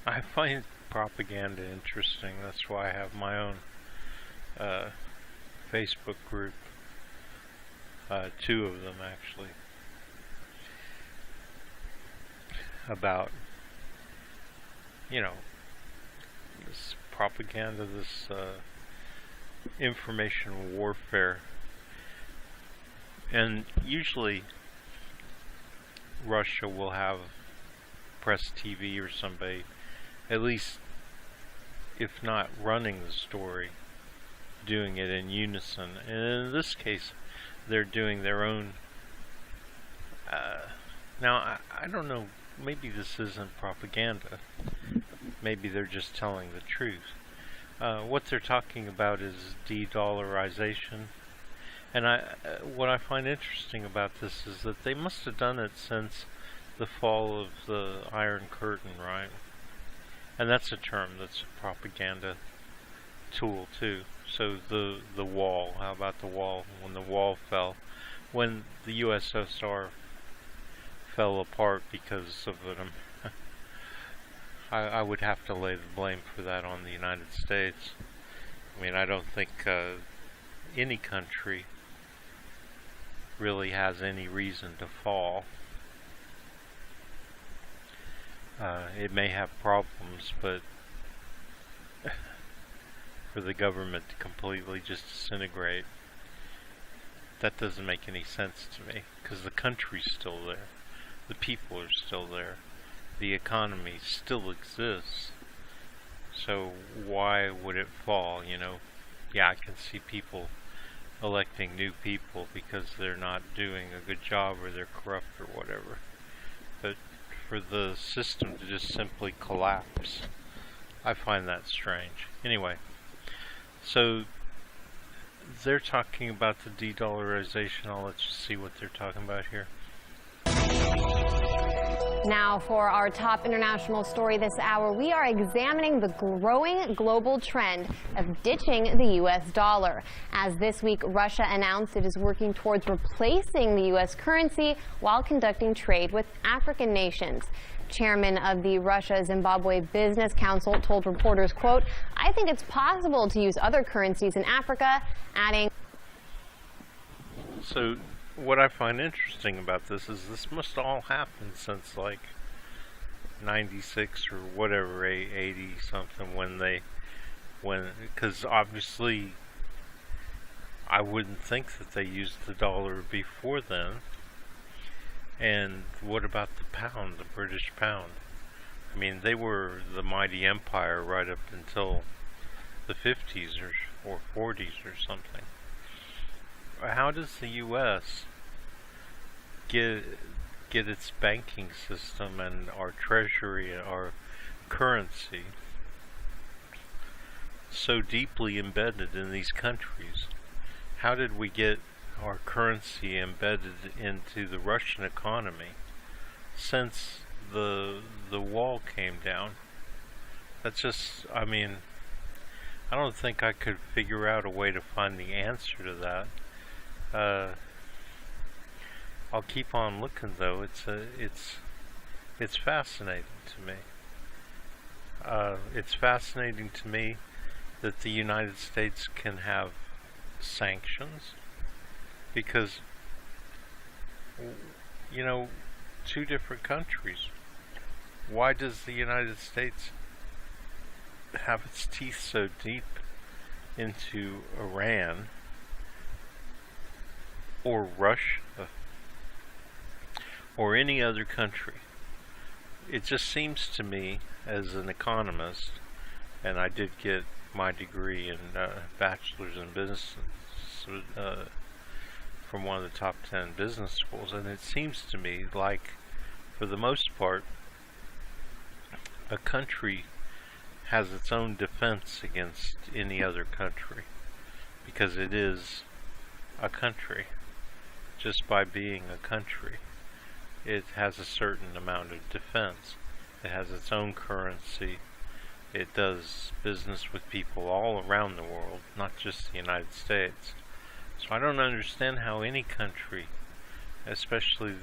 I find propaganda interesting. That's why I have my own uh, Facebook group, two of them actually, about, you know, this propaganda, this information warfare. And usually Russia will have press TV or somebody, at least if not running the story, doing it in unison. And in this case, they're doing their own. Now, I don't know, maybe this isn't propaganda. Maybe they're just telling the truth. What they're talking about is de-dollarization. And what I find interesting about this is that they must have done it since the fall of the Iron Curtain, right? And that's a term that's a propaganda tool too. So the wall, how about the wall? When the wall fell, when the USSR fell apart because of them, I would have to lay the blame for that on the United States. I mean, I don't think any country really has any reason to fall. It may have problems, but for the government to completely just disintegrate, that doesn't make any sense to me, because the country's still there, the people are still there, the economy still exists. So why would it fall, you know? Yeah, I can see people electing new people because they're not doing a good job or they're corrupt or whatever. But for the system to just simply collapse, I find that strange. Anyway, so they're talking about the de-dollarization. I'll let you see what they're talking about here. Now for our top international story this hour, we are examining the growing global trend of ditching the U.S. dollar. As this week, Russia announced it is working towards replacing the U.S. currency while conducting trade with African nations. Chairman of the Russia-Zimbabwe Business Council told reporters, quote, "I think it's possible to use other currencies in Africa," adding, So what I find interesting about this is this must all happen since like 96 or whatever, 80 something, because obviously I wouldn't think that they used the dollar before then. And what about the pound, the British pound? I mean, they were the mighty empire right up until the 50s or 40s or something. How does the U.S. get its banking system and our treasury, our currency, so deeply embedded in these countries? How did we get our currency embedded into the Russian economy since the wall came down? That's just, I mean, I don't think I could figure out a way to find the answer to that. I'll keep on looking though. It's fascinating to me. It's fascinating to me that the United States can have sanctions, because, you know, two different countries. Why does the United States have its teeth so deep into Iran or Russia or any other country? It just seems to me, as an economist, and I did get my degree in bachelor's in business from one of the top 10 business schools, and it seems to me like, for the most part, a country has its own defense against any other country, because it is a country. Just by being a country, it has a certain amount of defense. It has its own currency. It does business with people all around the world, not just the United States. So I don't understand how any country, especially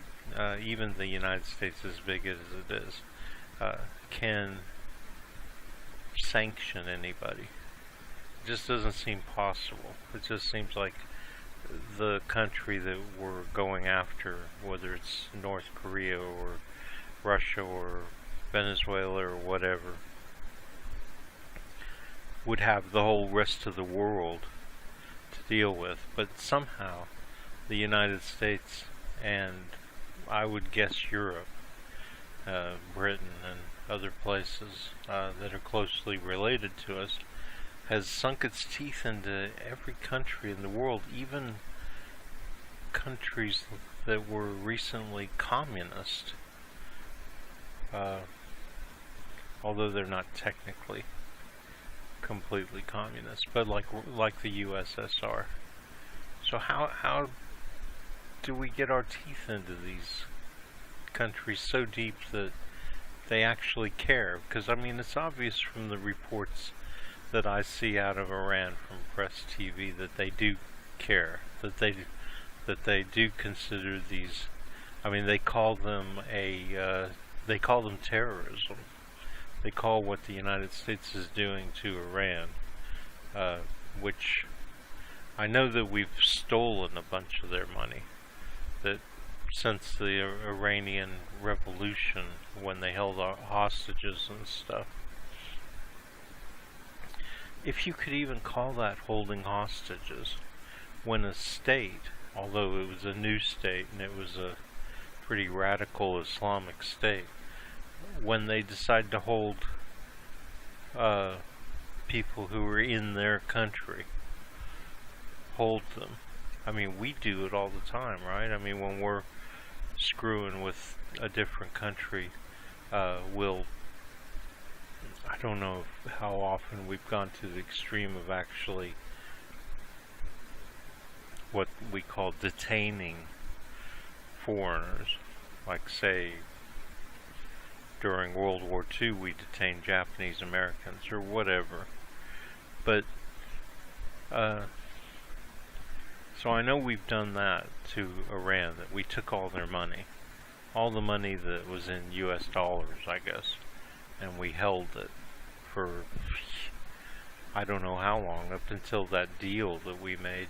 even the United States as big as it is, can sanction anybody. It just doesn't seem possible. It just seems like the country that we're going after, whether it's North Korea or Russia or Venezuela or whatever, would have the whole rest of the world to deal with. But somehow the United States and I would guess Europe, Britain and other places that are closely related to us, has sunk its teeth into every country in the world, even countries that were recently communist, although they're not technically completely communist, but like the USSR. So how do we get our teeth into these countries so deep that they actually care? Because I mean, it's obvious from the reports that I see out of Iran from Press TV that they do care, that they do consider these. I mean, they call them terrorism. They call what the United States is doing to Iran, which I know that we've stolen a bunch of their money. That since the Iranian Revolution, when they held hostages and stuff. If you could even call that holding hostages, when a state, although it was a new state and it was a pretty radical Islamic state, when they decide to hold people who are in their country, hold them. I mean, we do it all the time, right? I mean, when we're screwing with a different country, we'll, I don't know how often we've gone to the extreme of actually what we call detaining foreigners. Like, say, during World War II, we detained Japanese Americans or whatever. But, so I know we've done that to Iran, that we took all their money. All the money that was in US dollars, I guess. And we held it for, I don't know how long, up until that deal that we made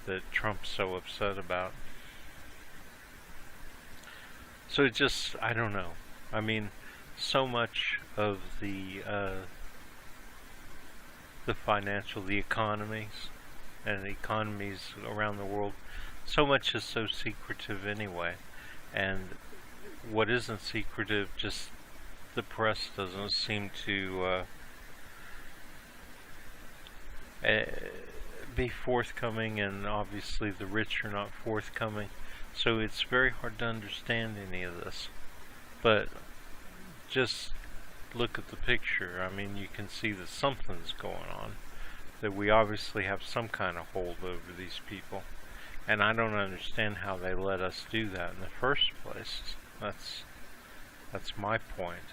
that Trump's so upset about. So it just, I don't know. I mean, so much of the financial, the economies, and the economies around the world, so much is so secretive anyway. And what isn't secretive, just the press doesn't seem to be forthcoming, and obviously the rich are not forthcoming. So it's very hard to understand any of this. But just look at the picture. I mean, you can see that something's going on, that we obviously have some kind of hold over these people. And I don't understand how they let us do that in the first place. That's my point.